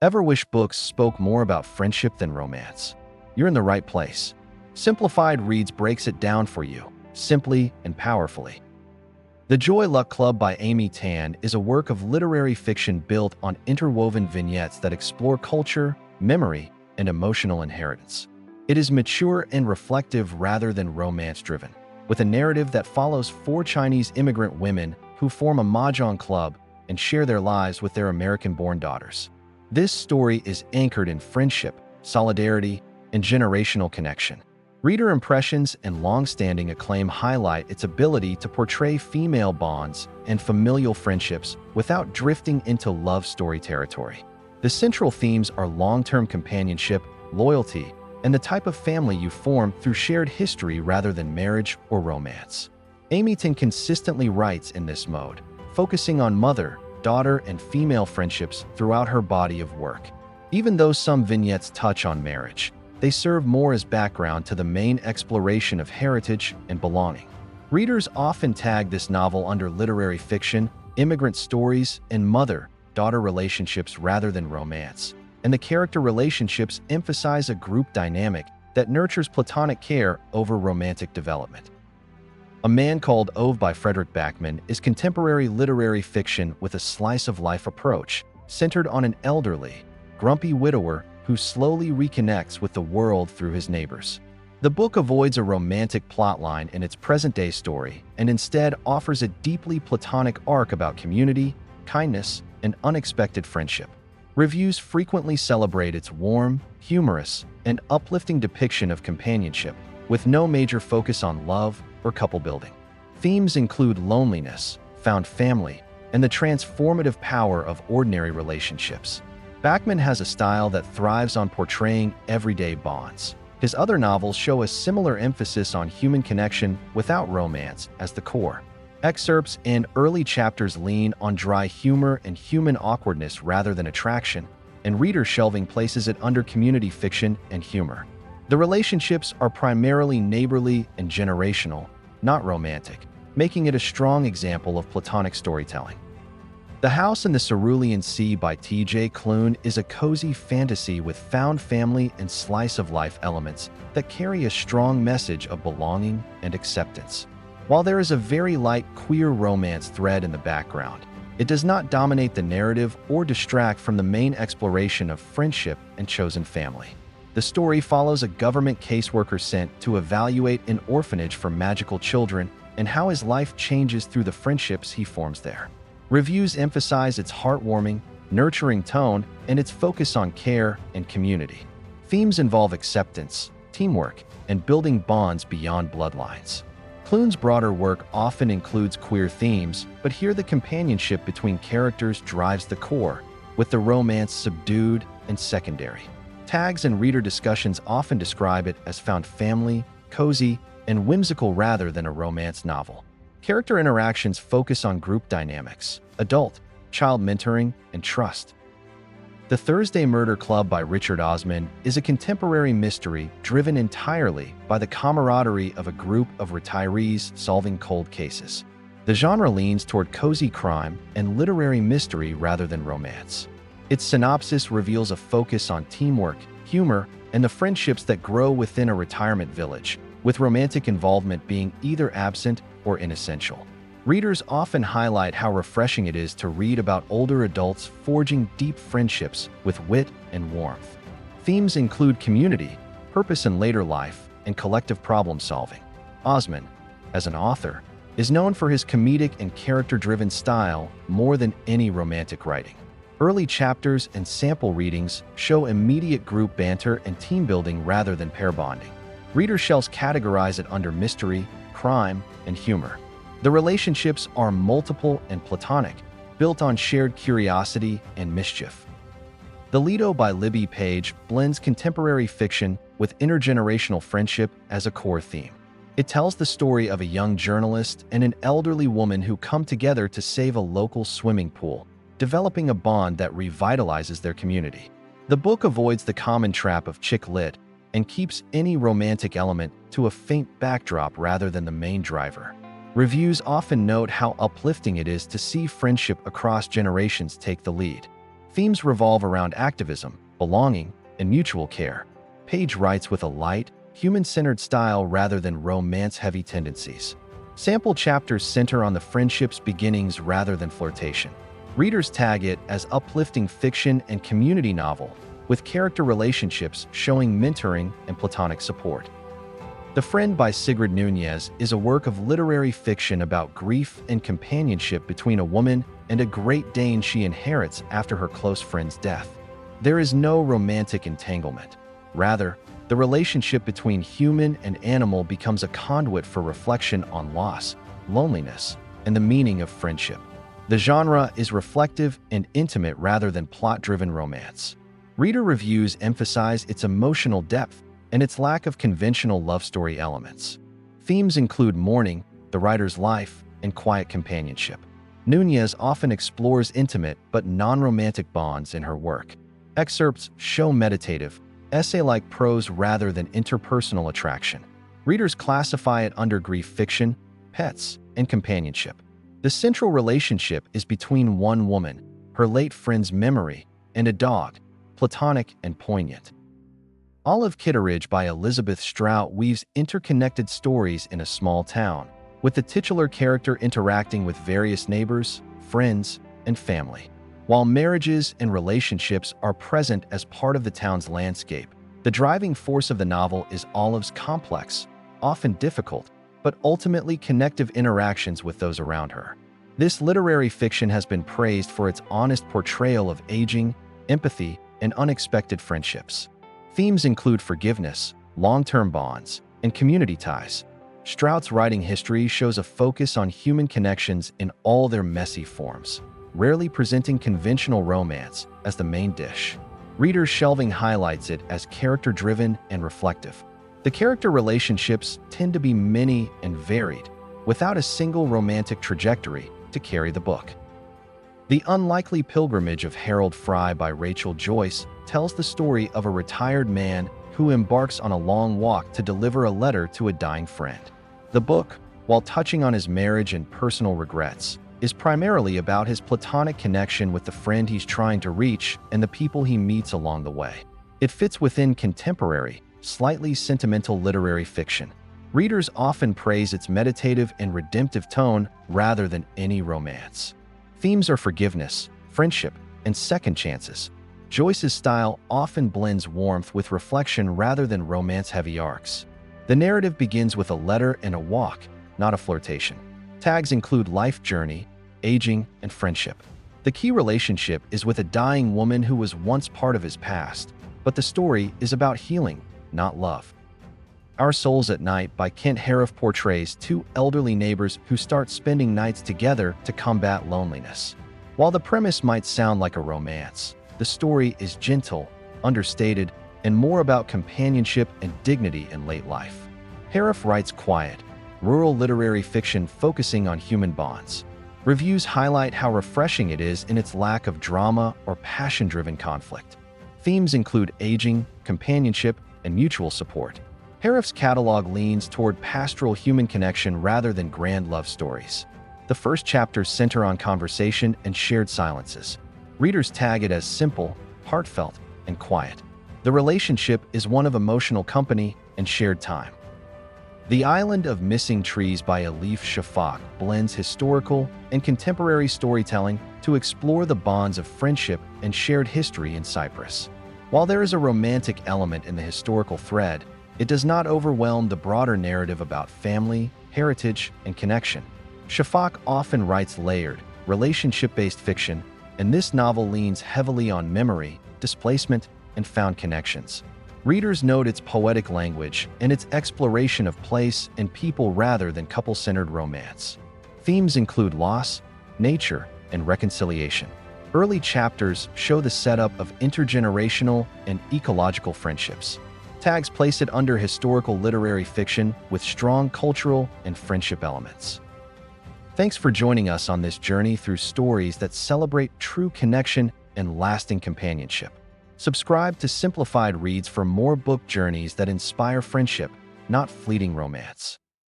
Ever wish books spoke more about friendship than romance? You're in the right place. Simplified Reads breaks it down for you, simply and powerfully. The Joy Luck Club by Amy Tan is a work of literary fiction built on interwoven vignettes that explore culture, memory, and emotional inheritance. It is mature and reflective rather than romance-driven, with a narrative that follows four Chinese immigrant women who form a mahjong club and share their lives with their American-born daughters. This story is anchored in friendship, solidarity, and generational connection. Reader impressions and long-standing acclaim highlight its ability to portray female bonds and familial friendships without drifting into love story territory. The central themes are long-term companionship, loyalty, and the type of family you form through shared history rather than marriage or romance. Amy Tan consistently writes in this mode, focusing on mother, daughter, and female friendships throughout her body of work. Even though some vignettes touch on marriage, they serve more as background to the main exploration of heritage and belonging. Readers often tag this novel under literary fiction, immigrant stories, and mother-daughter relationships rather than romance, and the character relationships emphasize a group dynamic that nurtures platonic care over romantic development. A Man Called Ove by Frederick Backman is contemporary literary fiction with a slice-of-life approach, centered on an elderly, grumpy widower who slowly reconnects with the world through his neighbors. The book avoids a romantic plotline in its present-day story and instead offers a deeply platonic arc about community, kindness, and unexpected friendship. Reviews frequently celebrate its warm, humorous, and uplifting depiction of companionship, with no major focus on love or couple building. Themes include loneliness, found family, and the transformative power of ordinary relationships. Backman has a style that thrives on portraying everyday bonds. His other novels show a similar emphasis on human connection without romance as the core. Excerpts and early chapters lean on dry humor and human awkwardness rather than attraction, and reader shelving places it under community fiction and humor. The relationships are primarily neighborly and generational, not romantic, making it a strong example of Platonic storytelling. The House in the Cerulean Sea by T.J. Klune is a cozy fantasy with found family and slice-of-life elements that carry a strong message of belonging and acceptance. While there is a very light queer romance thread in the background, it does not dominate the narrative or distract from the main exploration of friendship and chosen family. The story follows a government caseworker sent to evaluate an orphanage for magical children and how his life changes through the friendships he forms there. Reviews emphasize its heartwarming, nurturing tone and its focus on care and community. Themes involve acceptance, teamwork, and building bonds beyond bloodlines. Klune's broader work often includes queer themes, but here the companionship between characters drives the core, with the romance subdued and secondary. Tags and reader discussions often describe it as found family, cozy, and whimsical rather than a romance novel. Character interactions focus on group dynamics, adult, child mentoring, and trust. The Thursday Murder Club by Richard Osman is a contemporary mystery driven entirely by the camaraderie of a group of retirees solving cold cases. The genre leans toward cozy crime and literary mystery rather than romance. Its synopsis reveals a focus on teamwork, humor, and the friendships that grow within a retirement village, with romantic involvement being either absent or inessential. Readers often highlight how refreshing it is to read about older adults forging deep friendships with wit and warmth. Themes include community, purpose in later life, and collective problem-solving. Osman, as an author, is known for his comedic and character-driven style more than any romantic writing. Early chapters and sample readings show immediate group banter and team building rather than pair bonding. Reader shelves categorize it under mystery, crime, and humor. The relationships are multiple and platonic, built on shared curiosity and mischief. The Lido by Libby Page blends contemporary fiction with intergenerational friendship as a core theme. It tells the story of a young journalist and an elderly woman who come together to save a local swimming pool, developing a bond that revitalizes their community. The book avoids the common trap of chick lit and keeps any romantic element to a faint backdrop rather than the main driver. Reviews often note how uplifting it is to see friendship across generations take the lead. Themes revolve around activism, belonging, and mutual care. Page writes with a light, human-centered style rather than romance-heavy tendencies. Sample chapters center on the friendship's beginnings rather than flirtation. Readers tag it as uplifting fiction and community novel, with character relationships showing mentoring and platonic support. The Friend by Sigrid Nunez is a work of literary fiction about grief and companionship between a woman and a Great Dane she inherits after her close friend's death. There is no romantic entanglement. Rather, the relationship between human and animal becomes a conduit for reflection on loss, loneliness, and the meaning of friendship. The genre is reflective and intimate rather than plot-driven romance. Reader reviews emphasize its emotional depth and its lack of conventional love story elements. Themes include mourning, the writer's life, and quiet companionship. Nunez often explores intimate but non-romantic bonds in her work. Excerpts show meditative, essay-like prose rather than interpersonal attraction. Readers classify it under grief fiction, pets, and companionship. The central relationship is between one woman, her late friend's memory, and a dog, platonic and poignant. Olive Kitteridge by Elizabeth Strout weaves interconnected stories in a small town, with the titular character interacting with various neighbors, friends, and family. While marriages and relationships are present as part of the town's landscape, the driving force of the novel is Olive's complex, often difficult, but ultimately connective interactions with those around her. This literary fiction has been praised for its honest portrayal of aging, empathy, and unexpected friendships. Themes include forgiveness, long-term bonds, and community ties. Strout's writing history shows a focus on human connections in all their messy forms, rarely presenting conventional romance as the main dish. Reader's shelving highlights it as character-driven and reflective. The character relationships tend to be many and varied, without a single romantic trajectory to carry the book. The Unlikely Pilgrimage of Harold Fry by Rachel Joyce tells the story of a retired man who embarks on a long walk to deliver a letter to a dying friend. The book, while touching on his marriage and personal regrets, is primarily about his platonic connection with the friend he's trying to reach and the people he meets along the way. It fits within contemporary, slightly sentimental literary fiction. Readers often praise its meditative and redemptive tone rather than any romance. Themes are forgiveness, friendship, and second chances. Joyce's style often blends warmth with reflection rather than romance-heavy arcs. The narrative begins with a letter and a walk, not a flirtation. Tags include life journey, aging, and friendship. The key relationship is with a dying woman who was once part of his past, but the story is about healing, not love. Our Souls at Night by Kent Harif portrays two elderly neighbors who start spending nights together to combat loneliness. While the premise might sound like a romance, the story is gentle, understated, and more about companionship and dignity in late life. Harif writes quiet, rural literary fiction focusing on human bonds. Reviews highlight how refreshing it is in its lack of drama or passion-driven conflict. Themes include aging, companionship, and mutual support. Harif's catalog leans toward pastoral human connection rather than grand love stories. The first chapters center on conversation and shared silences. Readers tag it as simple, heartfelt, and quiet. The relationship is one of emotional company and shared time. The Island of Missing Trees by Elif Shafak blends historical and contemporary storytelling to explore the bonds of friendship and shared history in Cyprus. While there is a romantic element in the historical thread, it does not overwhelm the broader narrative about family, heritage, and connection. Shafak often writes layered, relationship-based fiction, and this novel leans heavily on memory, displacement, and found connections. Readers note its poetic language and its exploration of place and people rather than couple-centered romance. Themes include loss, nature, and reconciliation. Early chapters show the setup of intergenerational and ecological friendships. Tags place it under historical literary fiction with strong cultural and friendship elements. Thanks for joining us on this journey through stories that celebrate true connection and lasting companionship. Subscribe to Simplified Reads for more book journeys that inspire friendship, not fleeting romance.